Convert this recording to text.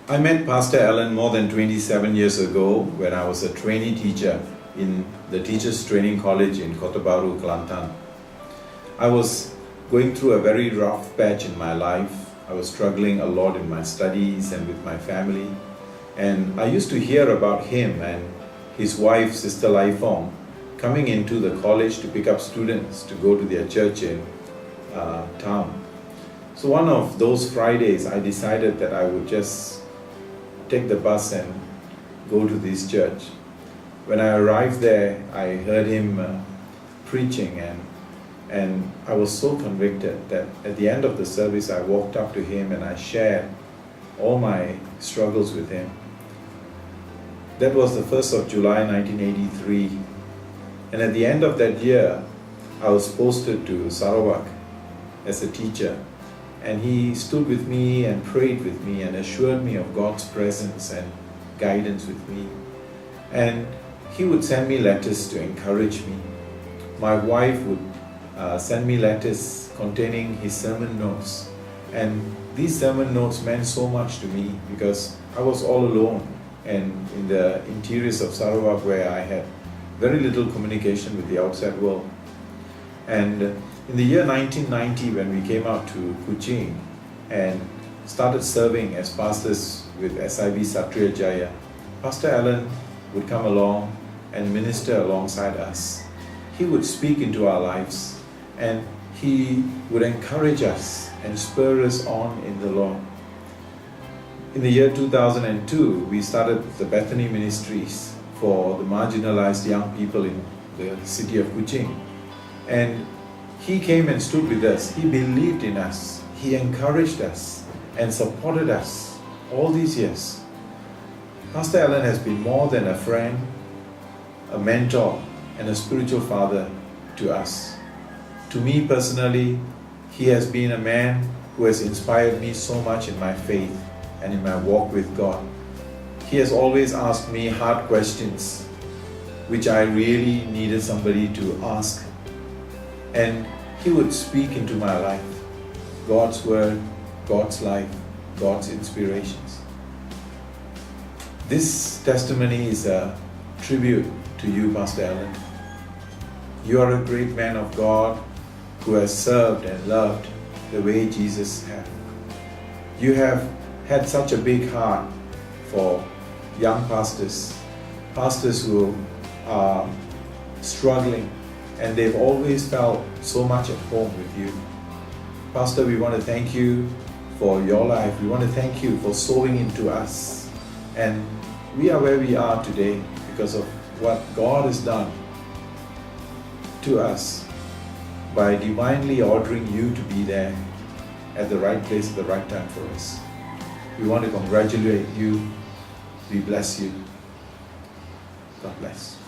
I met Pastor Alan more than 27 years ago when I was a trainee teacher in the Teachers Training College in Kota Baru, Kelantan. I was going through a very rough patch in my life. I was struggling a lot in my studies and with my family. And I used to hear about him and his wife, Sister Lai Fong, coming into the college to pick up students to go to their church in town. So one of those Fridays, I decided that I would just take the bus and go to this church. When I arrived there, I heard him preaching and I was so convicted that at the end of the service, I walked up to him and I shared all my struggles with him. That was the 1st of July 1983. And at the end of that year, I was posted to Sarawak as a teacher. And he stood with me and prayed with me and assured me of God's presence and guidance with me. And he would send me letters to encourage me. My wife would send me letters containing his sermon notes. And these sermon notes meant so much to me because I was all alone and in the interiors of Sarawak where I had very little communication with the outside world. And in the year 1990, when we came out to Kuching and started serving as pastors with SIB Satria Jaya, Pastor Alan would come along and minister alongside us. He would speak into our lives and he would encourage us and spur us on in the Lord. In the year 2002, we started the Bethany Ministries for the marginalized young people in the city of Kuching. And he came and stood with us. He believed in us. He encouraged us and supported us all these years. Pastor Alan has been more than a friend, a mentor, and a spiritual father to us. To me personally, he has been a man who has inspired me so much in my faith and in my walk with God. He has always asked me hard questions, which I really needed somebody to ask. And he would speak into my life, God's word, God's life, God's inspirations. This testimony is a tribute to you, Pastor Alan. You are a great man of God who has served and loved the way Jesus had. You have had such a big heart for young pastors who are struggling, and they've always felt so much at home with you. Pastor, we want to thank you for your life. We want to thank you for sowing into us. And we are where we are today because of what God has done to us by divinely ordering you to be there at the right place at the right time for us. We want to congratulate you. We bless you. God bless.